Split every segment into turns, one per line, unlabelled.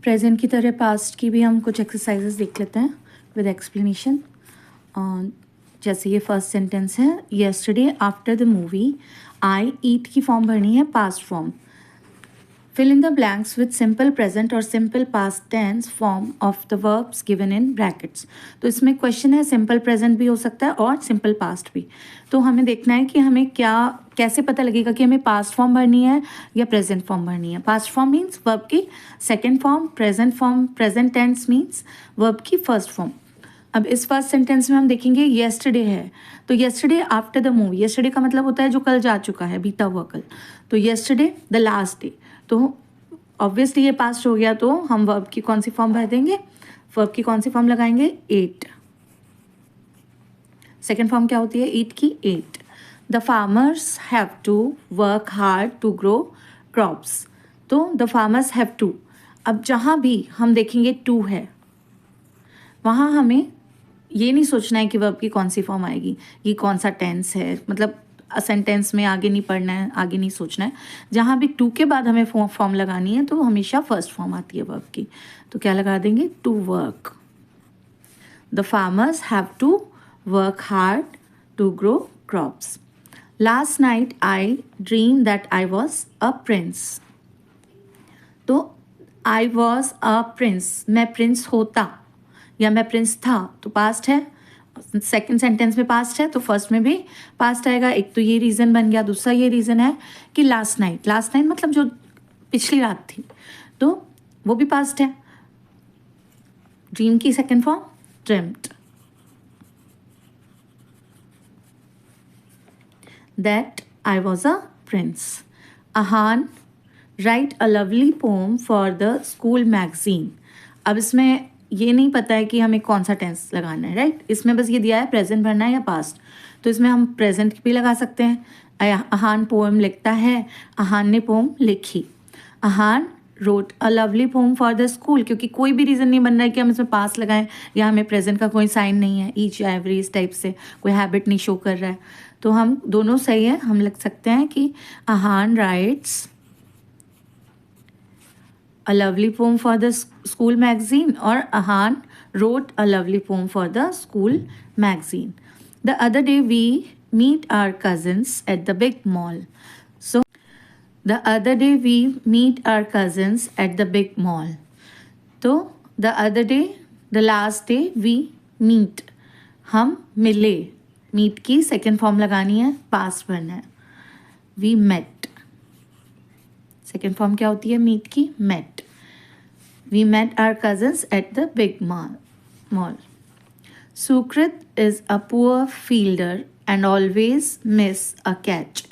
Present की तरह past की भी हम कुछ एक्सरसाइजेस देख लेते हैं विद एक्सप्लेनेशन। जैसे ये फर्स्ट सेंटेंस है, yesterday after the movie I eat की फॉर्म भरनी है past form. Fill in the blanks with simple present और simple past tense form of the verbs given in brackets. तो इसमें क्वेश्चन है सिंपल प्रेजेंट भी हो सकता है और सिंपल पास्ट भी। तो हमें देखना है कि हमें कैसे पता लगेगा कि हमें पास्ट फॉर्म भरनी है या प्रेजेंट फॉर्म भरनी है। पास्ट फॉर्म मीन्स वर्ब की second form, present form present tense means verb की फर्स्ट फॉर्म। अब इस फर्स्ट सेंटेंस में हम देखेंगे येस्टरडे है, तो yesterday after the movie, yesterday का मतलब होता है जो कल जा चुका है, बीता हुआ कल। तो येस्टरडे द लास्ट डे, तो ऑब्वियसली ये पास्ट हो गया, तो हम वर्ब की कौन सी फॉर्म भर देंगे, वर्ब की कौन सी फॉर्म लगाएंगे, एट। सेकेंड फॉर्म क्या होती है ईट की, ate. The farmers have to work hard to grow crops, तो द फार्मर्स हैव टू। अब जहाँ भी हम देखेंगे टू है, वहाँ हमें ये नहीं सोचना है कि वर्ब की कौन सी फॉर्म आएगी, ये कौन सा टेंस है, मतलब सेंटेंस में आगे नहीं पढ़ना है, आगे नहीं सोचना है। जहाँ भी टू के बाद हमें फॉर्म लगानी है तो हमेशा फर्स्ट फॉर्म आती है वर्ब की। तो क्या लगा देंगे, to work. The farmers have to work hard to grow crops. Last night I dream that I was a prince, तो आई वॉज अ प्रिंस, मैं प्रिंस होता या मैं प्रिंस था, तो पास्ट है। सेकंड सेंटेंस में पास्ट है तो फर्स्ट में भी पास्ट आएगा। एक तो ये रीज़न बन गया, दूसरा ये रीज़न है कि लास्ट नाइट, लास्ट नाइट मतलब जो पिछली रात थी, तो वो भी पास्ट है। ड्रीम की second form dreamed. That I was a prince. Ahaan write a lovely poem for the school magazine. अब इसमें ये नहीं पता है कि हमें कौन सा टेंस लगाना है, राइट। इसमें बस ये दिया है प्रेजेंट भरना है या पास्ट, तो इसमें हम प्रेजेंट भी लगा सकते हैं। अहान पोएम लिखता है, अहान ने पोम लिखी। Ahan wrote a lovely poem for the school, क्योंकि कोई भी रीज़न नहीं बन रहा है कि हम इसमें पास्ट लगाएं या हमें प्रेजेंट का कोई साइन नहीं है, ईच या एवरी इस टाइप से कोई हैबिट नहीं शो कर रहा है, तो हम दोनों सही है। हम लिख सकते हैं कि Ahaan rights a lovely poem for the school magazine, or Ahan wrote a lovely poem for the school magazine. The other day we meet our cousins at the big mall. So the other day we meet our cousins at the big mall. तो the other day, the last day we meet, हम मिले, meet की second form लगानी है, past भरना है। We met, second form क्या होती है मीट की, met. We met our cousins at the big mall. Sukrit is a poor fielder and always miss a catch.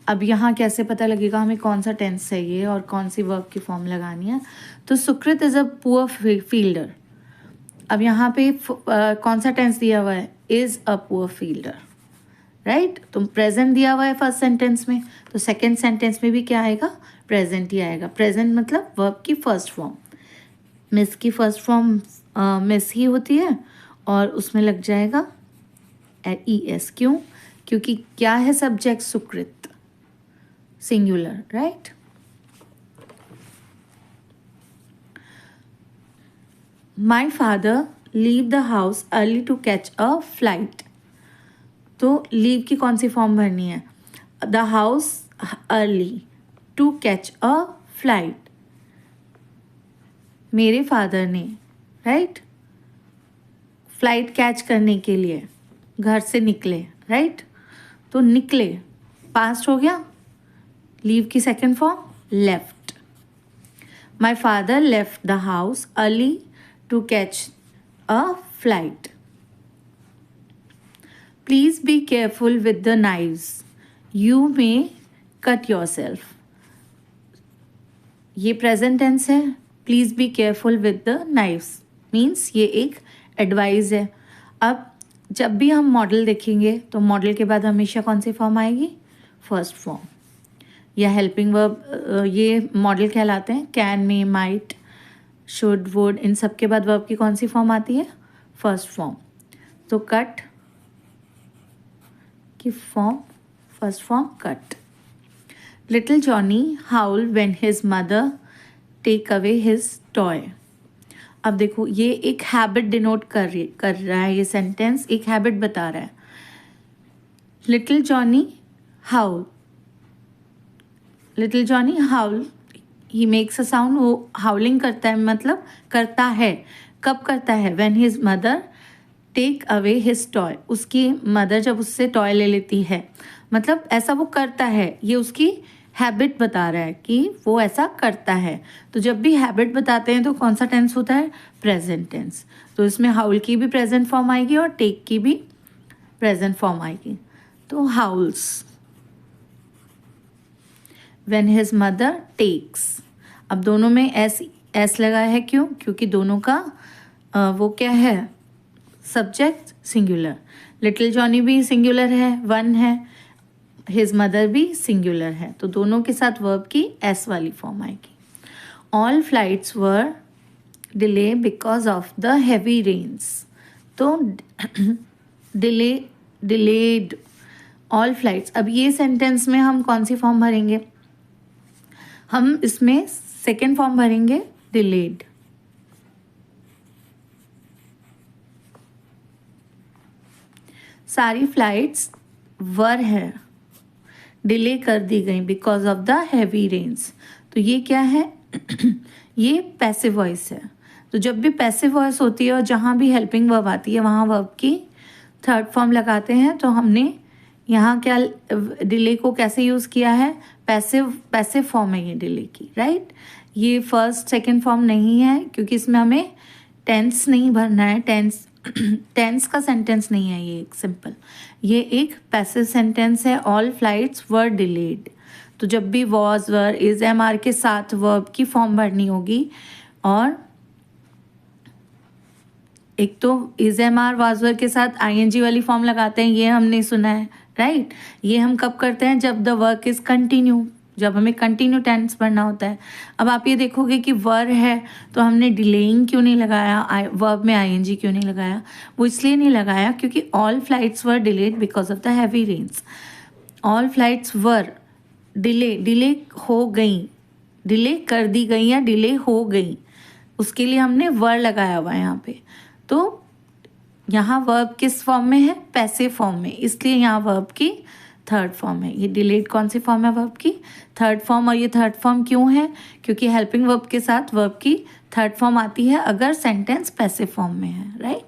अब यहाँ कैसे पता लगेगा हमें कौन सा टेंस चाहिए और कौन सी वर्ब की फॉर्म लगानी है। तो सुकृत इज अ पुअर फील्डर, अब यहाँ पे कौन सा टेंस दिया हुआ है, is a poor fielder, right. तो प्रेजेंट दिया हुआ है फर्स्ट सेंटेंस में, तो सेकेंड सेंटेंस में भी क्या आएगा, प्रेजेंट ही आएगा। प्रेजेंट मतलब वर्ब की फर्स्ट फॉर्म। मिस की फर्स्ट फॉर्म मिस ही होती है और उसमें लग जाएगा ES, क्यों, क्योंकि क्या है सब्जेक्ट, सुकृत, singular, right. My father leave the house early to catch a flight, तो लीव की कौन सी फॉर्म भरनी है, the house early to catch a flight. मेरे फादर ने, राइट, फ्लाइट कैच करने के लिए घर से निकले, राइट। तो निकले पास्ट हो गया, लीव की second form left. My father left the house early to catch a flight. Please be careful with the knives, you may cut yourself. ये प्रेजेंट टेंस है, please be careful with the knives means ये एक advice है। अब जब भी हम model देखेंगे तो मॉडल के बाद हमेशा कौन सी फॉर्म आएगी, फर्स्ट फॉर्म या हेल्पिंग वर्ब, ये मॉडल कहलाते हैं। Can, may, might, should, would, इन सब के बाद वर्ब की कौन सी फॉर्म आती है, फर्स्ट फॉर्म। तो कट की form, first form cut. Little Johnny howl when his mother take away his toy, अब देखो ये एक हैबिट डिनोट कर रहा है, ये सेंटेंस एक हैबिट बता रहा है. Little Johnny howl, little Johnny howl, he makes a sound, वो हाउलिंग करता है, मतलब करता है. कब करता है? When his mother take away his toy, उसकी मदर जब उससे टॉय ले लेती है, मतलब ऐसा वो करता है. ये उसकी हैबिट बता रहा है कि वो ऐसा करता है. तो जब भी हैबिट बताते हैं तो कौन सा टेंस होता है? Present tense. तो इसमें हाउल की भी प्रेजेंट फॉर्म आएगी और टेक की भी प्रेजेंट फॉर्म आएगी. तो howls. When his mother takes, अब दोनों में एस लगा है. क्यों? क्योंकि दोनों का वो क्या है? Subject singular. लिटिल जॉनी भी सिंगुलर है, वन है. हिज मदर भी सिंगुलर है. तो दोनों के साथ वर्ब की एस वाली फॉर्म आएगी. All flights were delay because of the heavy rains. तो डिलेड ऑल फ्लाइट्स. अब ये सेंटेंस में हम कौन सी फॉर्म भरेंगे? हम इसमें सेकेंड फॉर्म भरेंगे, डिलेड. सारी फ्लाइट्स वर है, डिले कर दी गई because of the heavy rains. तो ये क्या है? ये पैसिव वॉइस है. तो जब भी पैसिव वॉइस होती है और जहाँ भी हेल्पिंग वर्ब आती है वहाँ वर्ब की थर्ड फॉर्म लगाते हैं. तो हमने यहाँ क्या डिले को कैसे यूज़ किया है? पैसिव फॉर्म है ये डिले की, राइट. ये फर्स्ट सेकंड फॉर्म नहीं है क्योंकि इसमें हमें टेंस नहीं भरना है. टेंस का सेंटेंस नहीं है ये, एक सिंपल, ये एक पैसिव सेंटेंस है. All flights were delayed. तो जब भी was, were, is, am, are के साथ वर्ब की फॉर्म भरनी होगी. और एक तो इज, एम, आर, वाज, वर के साथ आईएनजी वाली फॉर्म लगाते हैं, ये हमने सुना है, राइट. ये हम कब करते हैं? जब द वर्क इज कंटिन्यू, जब हमें कंटिन्यू टेंस भरना होता है. अब आप ये देखोगे कि वर है तो हमने डिलेइंग क्यों नहीं लगाया, वर्ब में आईएनजी क्यों नहीं लगाया? वो इसलिए नहीं लगाया क्योंकि all flights were delayed because of the heavy rains. All flights were delay हो गई, डिले कर दी गई या डिले हो गई, उसके लिए हमने वर लगाया हुआ है यहाँ पे. तो यहाँ वर्ब किस फॉर्म में है? पैसिव फॉर्म में, इसलिए यहाँ वर्ब की थर्ड फॉर्म है. ये डिलेड कौन सी फॉर्म है? वर्ब की थर्ड फॉर्म. और ये थर्ड फॉर्म क्यों है? क्योंकि हेल्पिंग वर्ब के साथ वर्ब की थर्ड फॉर्म आती है अगर सेंटेंस पैसिव फॉर्म में है, right.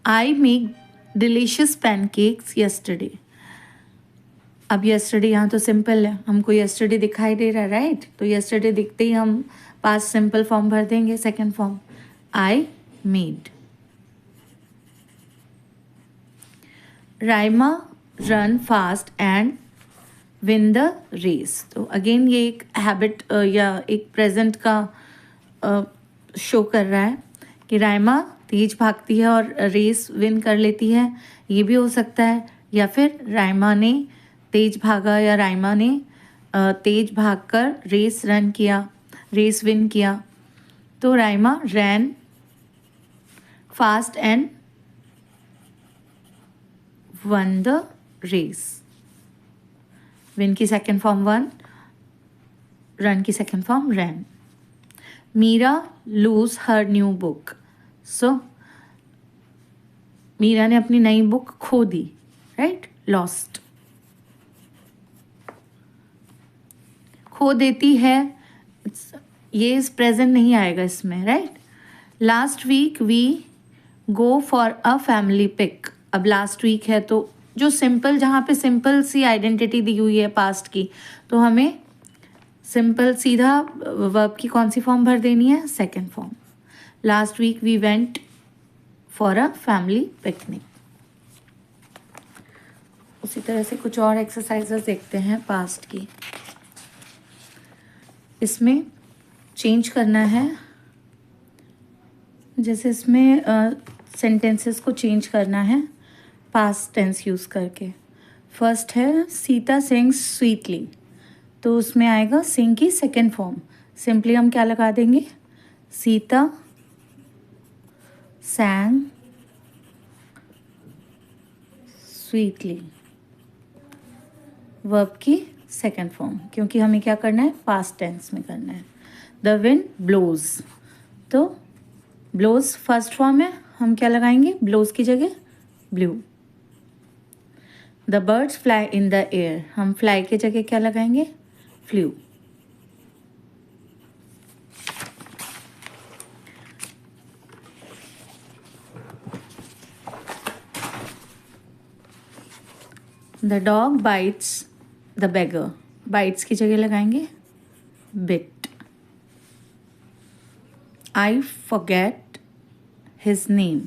I make delicious pancakes yesterday. अब यस्टरडे यहाँ तो सिंपल है, हमको यस्टरडे दिखाई दे रहा है, राइट. तो यस्टरडे दिखते ही हम पास्ट सिंपल फॉर्म भर देंगे, second form, I made. Raima run fast and win the race. तो अगेन ये एक हैबिट या एक प्रेजेंट का शो कर रहा है कि राइमा तेज भागती है और रेस विन कर लेती है. ये भी हो सकता है. या फिर राइमा ने तेज भागा या राइमा ने तेज भागकर रेस रन किया, रेस विन किया. तो Raima ran fast and won the race. Win की सेकेंड फॉर्म वन, रन की second form ran. Meera lose her new book. So Meera ने अपनी नई बुक खो दी, राइट. लॉस्ट, खो देती है, ये इस प्रेजेंट नहीं आएगा इसमें, right. Last week we go for a family pic. अब लास्ट वीक है तो जो सिंपल, जहाँ पे सिंपल सी आइडेंटिटी दी हुई है पास्ट की, तो हमें सिंपल सीधा वर्ब की कौन सी फॉर्म भर देनी है? Second form. Last week we went for a family picnic. उसी तरह से कुछ और एक्सरसाइजेस देखते हैं पास्ट की. इसमें चेंज करना है, जैसे इसमें सेंटेंसेस को चेंज करना है पास्ट टेंस यूज़ करके. फर्स्ट है सीता सिंग्स स्वीटली. तो उसमें आएगा सिंग की सेकेंड फॉर्म. सिंपली हम क्या लगा देंगे? सीता सैंग स्वीटली. वर्ब की सेकेंड फॉर्म, क्योंकि हमें क्या करना है? पास्ट टेंस में करना है. The wind blows. तो ब्लोज फर्स्ट फॉर्म है, हम क्या लगाएंगे ब्लोज की जगह blew. The birds fly in the air, हम फ्लाई की जगह क्या लगाएंगे flew. The dog bites the beggar, bites की जगह लगाएंगे bit. I forget his name,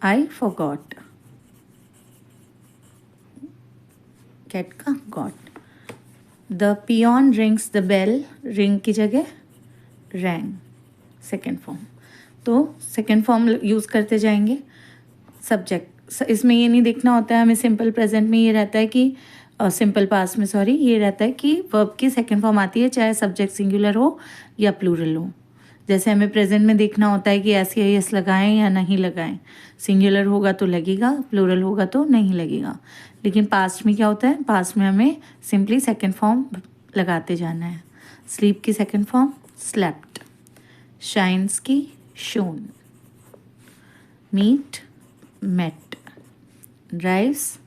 I forgot, get का got. The peon rings the bell, ring की जगह रैंग, सेकेंड फॉर्म। तो सेकेंड फॉर्म यूज़ करते जाएंगे। सब्जेक्ट इसमें ये नहीं देखना होता है हमें, सिंपल प्रेजेंट में ये रहता है कि सिंपल पास्ट में सॉरी ये रहता है कि वर्ब की सेकेंड फॉर्म आती है चाहे सब्जेक्ट सिंगुलर हो या प्लूरल हो। जैसे हमें प्रेजेंट में देखना होता है कि एस या एस लगाएं या नहीं लगाएं, सिंगुलर होगा तो लगेगा, प्लूरल होगा तो नहीं लगेगा। लेकिन पास्ट में क्या होता है, पास्ट में हमें सिंपली सेकेंड फॉर्म लगाते जाना है। स्लीप की सेकेंड फॉर्म स्लेप्ट, शाइन्स की शोन, मीट मेट, ड्राइव्स